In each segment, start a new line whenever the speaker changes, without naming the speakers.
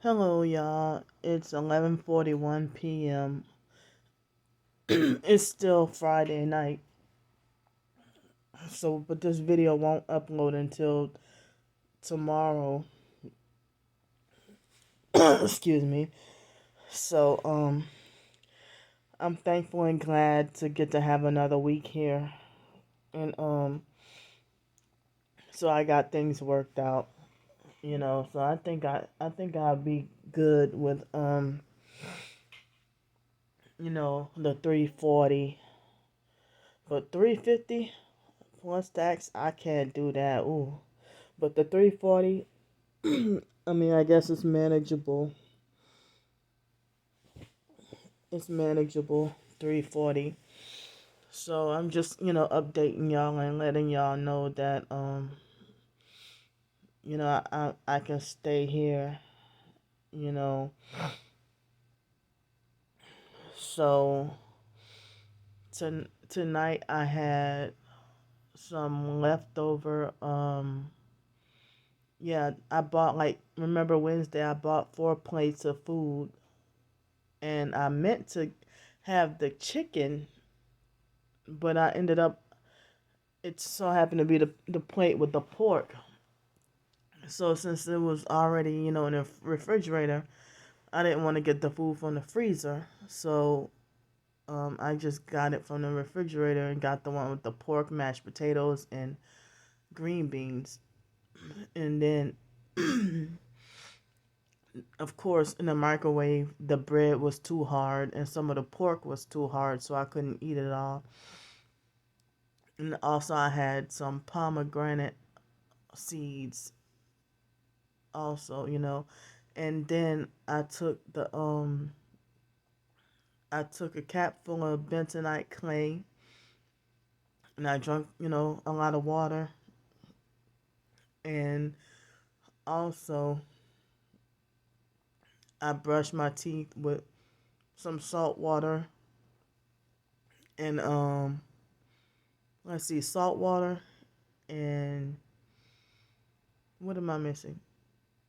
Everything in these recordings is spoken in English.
Hello, y'all. It's 11:41 p.m. It's still Friday night, but this video won't upload until tomorrow. Excuse me. So, I'm thankful and glad to get to have another week here, and so I got things worked out. So I think I'll be good with the 340, but 350 plus tax I can't do that. Ooh. But the 340, I mean, I guess it's manageable. It's manageable, 340. So I'm just, updating y'all and letting y'all know that, I can stay here, you know. So tonight I had some leftover, yeah, I bought, remember Wednesday, I bought 4 plates of food, and I meant to have the chicken, but I ended up, it so happened to be the plate with the pork. So since it was already, in the refrigerator, I didn't want to get the food from the freezer. So I just got it from the refrigerator and got the one with the pork, mashed potatoes, and green beans. And then, of course, in the microwave, the bread was too hard and some of the pork was too hard, so I couldn't eat it all. And also, I had some pomegranate seeds, also, and then I took a cap full of bentonite clay, and I drank, a lot of water, and also I brushed my teeth with some salt water and let's see, salt water and what am I missing?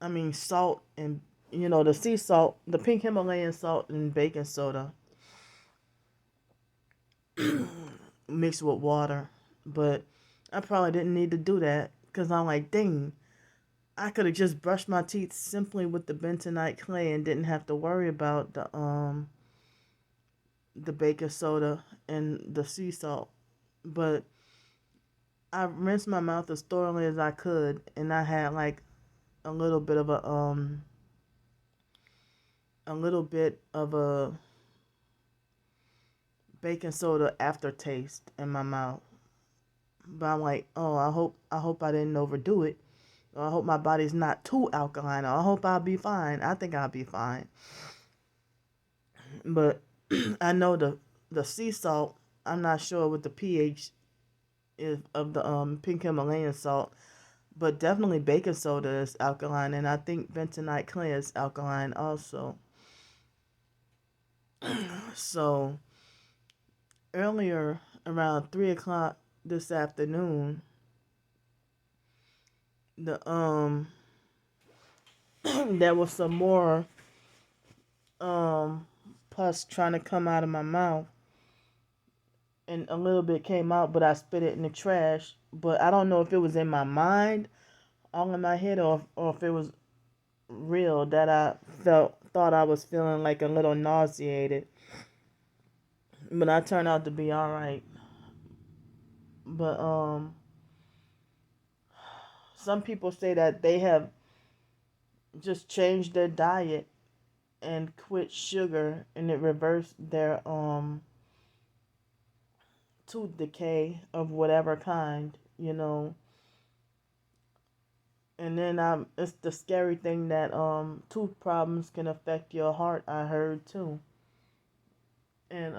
I mean, salt and the sea salt, the pink Himalayan salt, and baking soda mixed with water. But I probably didn't need to do that because I'm like, dang, I could have just brushed my teeth simply with the bentonite clay and didn't have to worry about the baking soda and the sea salt. But I rinsed my mouth as thoroughly as I could, and I had like a little bit of a baking soda aftertaste in my mouth. But I'm like, oh, I hope I didn't overdo it. Or I hope my body's not too alkaline. Or I hope I'll be fine. I think I'll be fine. But I know the sea salt. I'm not sure what the pH is of the pink Himalayan salt, but definitely baking soda is alkaline, and I think bentonite clay is alkaline also. So earlier, around 3 o'clock this afternoon, the there was some more um pus trying to come out of my mouth, and a little bit came out, but I spit it in the trash. But I don't know if it was in my mind, all in my head, or if it was real that I thought I was feeling like a little nauseated. But I turned out to be all right. But some people say that they have just changed their diet and quit sugar, and it reversed their tooth decay of whatever kind, And then it's the scary thing that tooth problems can affect your heart. I heard too, and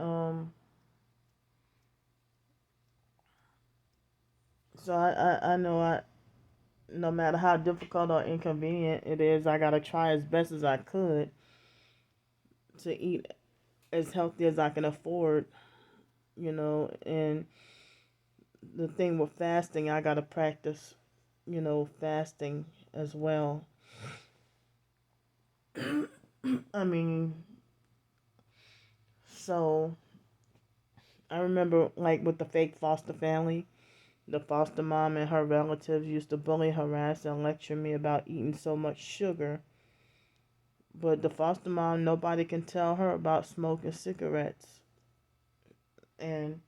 so I know no matter how difficult or inconvenient it is, I gotta try as best as I could to eat as healthy as I can afford, And the thing with fasting, I gotta practice, fasting as well. I mean, so I remember like with the fake foster family, the foster mom and her relatives used to bully, harass, and lecture me about eating so much sugar. But the foster mom, nobody can tell her about smoking cigarettes. And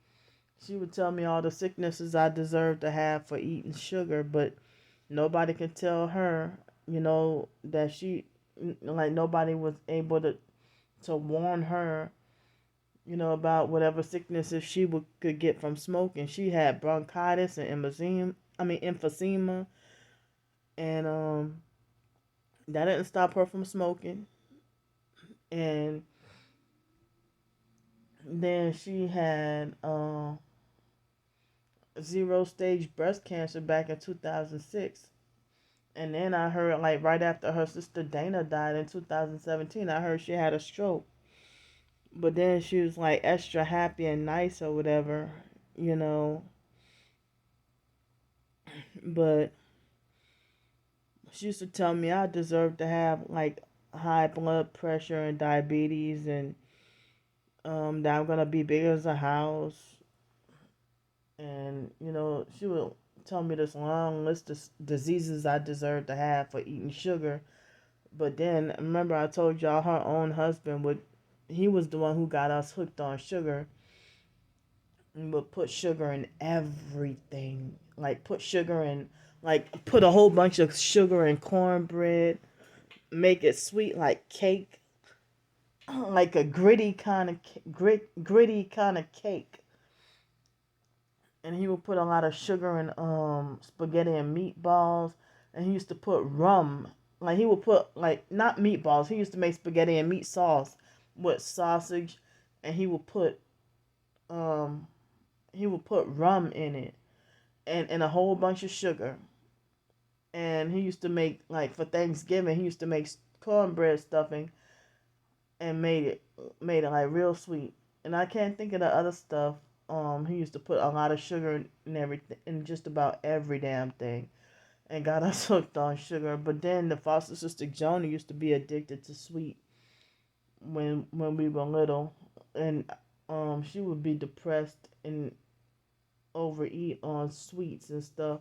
she would tell me all the sicknesses I deserve to have for eating sugar, but nobody can tell her, that like nobody was able to warn her, about whatever sicknesses she could get from smoking. She had bronchitis and emphysema, and that didn't stop her from smoking. And then she had zero stage breast cancer back in 2006. And then I heard, like, right after her sister Dana died in 2017, I heard she had a stroke. But then she was, like, extra happy and nice or whatever, you know. But she used to tell me I deserve to have, like, high blood pressure and diabetes, and that I'm going to be big as a house. And, she would tell me this long list of diseases I deserve to have for eating sugar. But then remember I told y'all her own husband he was the one who got us hooked on sugar and would put sugar in everything. Like put a whole bunch of sugar in cornbread, make it sweet like cake, like a gritty kind of cake. And he would put a lot of sugar in spaghetti and meatballs, and he used to put rum. Like he would put like not meatballs. He used to make spaghetti and meat sauce with sausage, and um he would put rum in it and a whole bunch of sugar. And he used to make like for Thanksgiving he used to make cornbread stuffing and made it like real sweet. And I can't think of the other stuff. He used to put a lot of sugar in everything, in just about every damn thing, and got us hooked on sugar. But then the foster sister Jonah used to be addicted to sweet when we were little, and she would be depressed and overeat on sweets and stuff.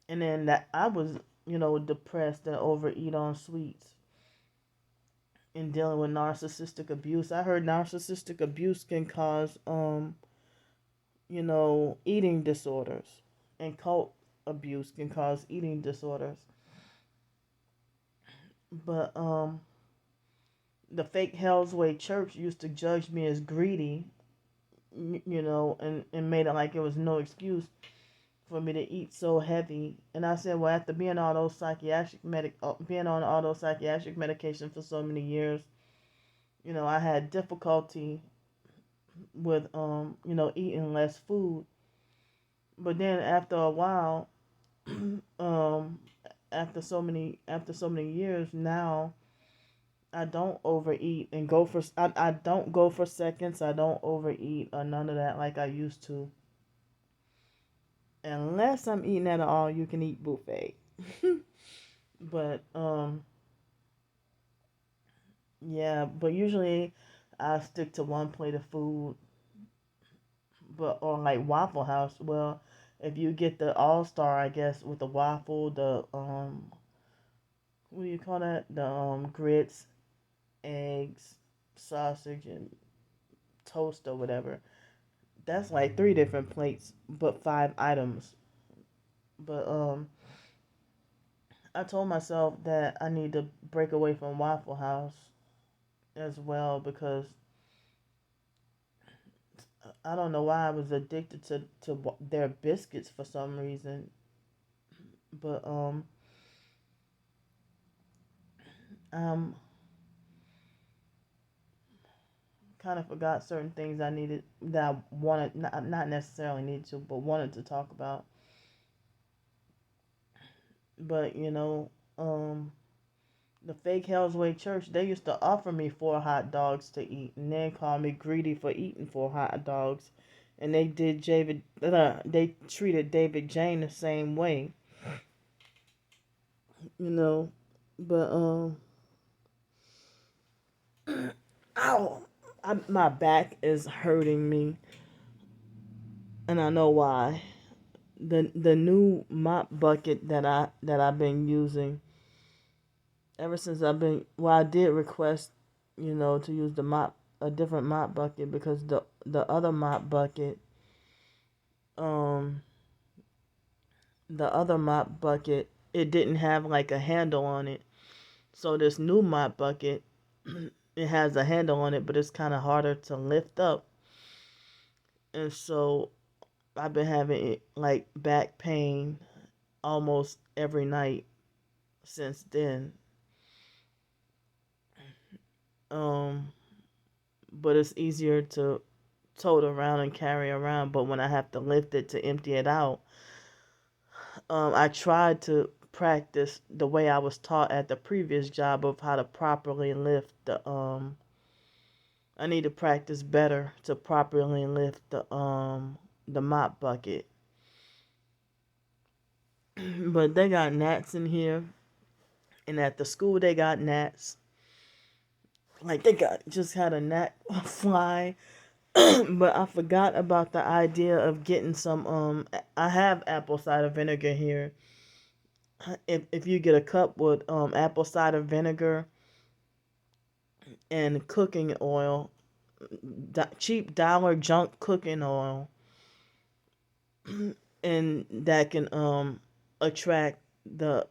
And then that I was, depressed and overeat on sweets and dealing with narcissistic abuse. I heard narcissistic abuse can cause eating disorders, and cult abuse can cause eating disorders. But the fake Hell's Way Church used to judge me as greedy, and made it like it was no excuse for me to eat so heavy. And I said, well, after being on all those psychiatric medication for so many years, I had difficulty with eating less food. But then after a while, um, after so many years now, I don't overeat and I don't go for seconds. I don't overeat or none of that like I used to, unless I'm eating at an all you can eat buffet. But yeah, but usually I stick to one plate of food, but or like Waffle House. Well, if you get the All Star, I guess with the waffle, the what do you call that? The grits, eggs, sausage, and toast or whatever. That's like three different plates, but 5 items. But I told myself that I need to break away from Waffle House as well because I don't know why I was addicted to their biscuits for some reason. But um kind of forgot certain things I needed that I wanted not necessarily needed to, but wanted to talk about. But the fake Hell's Way Church, they used to offer me 4 hot dogs to eat, and then call me greedy for eating 4 hot dogs. And they treated David Jane the same way, you know. But Ow! My back is hurting me, and I know why. The new mop bucket that I've been using ever since I did request, to use a different mop bucket because the other mop bucket, um, it didn't have like a handle on it. So this new mop bucket, it has a handle on it, but it's kind of harder to lift up. And so I've been having like back pain almost every night since then. Um, but it's easier to tote around and carry around. But when I have to lift it to empty it out, I tried to practice the way I was taught at the previous job of how to properly lift the I need to practice better to properly lift the mop bucket. But they got gnats in here, and at the school they got gnats. Like they got just had a gnat fly, but I forgot about the idea of getting some. I have apple cider vinegar here. If you get a cup with apple cider vinegar and cooking oil, cheap dollar junk cooking oil, and that can attract the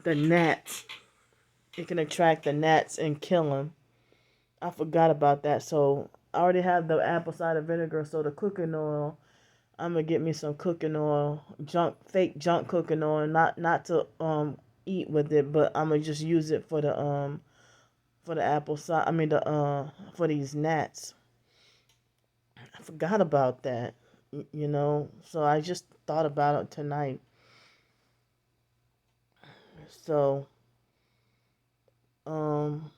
gnats. It can attract the gnats and kill them. I forgot about that. So I already have the apple cider vinegar. So the cooking oil, I'm gonna get me some cooking oil, fake junk cooking oil, not to eat with it, but I'm gonna just use it for the apple cider. I mean for these gnats. I forgot about that. So I just thought about it tonight. So um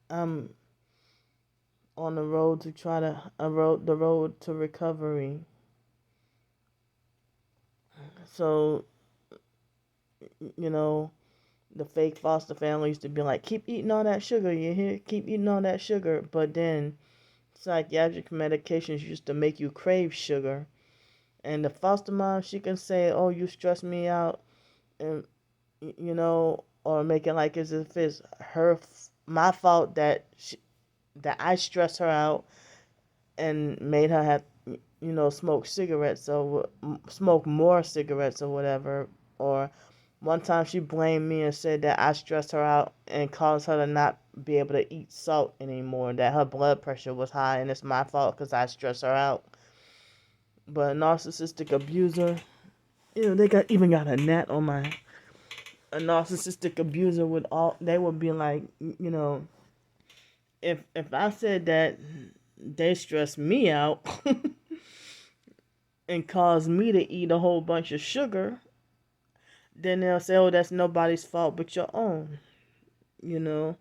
I'm on the road to try to the road to recovery. So you know the fake foster family used to be like, keep eating all that sugar, you hear? Keep eating all that sugar. But then psychiatric medications used to make you crave sugar. And the foster mom, she can say, oh, you stress me out, and or make it like as if it's my fault that I stress her out and made her have smoke cigarettes or smoke more cigarettes or whatever. Or one time she blamed me and said that I stressed her out and caused her to not be able to eat salt anymore, that her blood pressure was high and it's my fault because I stressed her out. But a narcissistic abuser, they even got a gnat on my. A narcissistic abuser they would be like, if I said that they stressed me out and caused me to eat a whole bunch of sugar, then they'll say, oh, that's nobody's fault but your own. You know,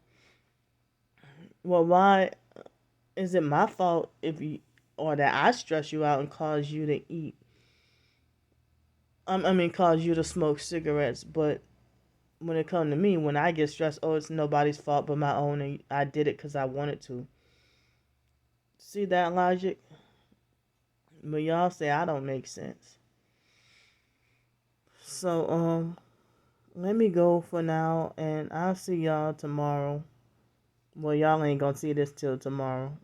well, why is it my fault if you or that I stress you out and cause you to eat? Cause you to smoke cigarettes. But when it comes to me, when I get stressed, oh, it's nobody's fault but my own, and I did it because I wanted to. See that logic? But y'all say I don't make sense. So let me go for now, and I'll see y'all tomorrow. Well, y'all ain't gonna see this till tomorrow.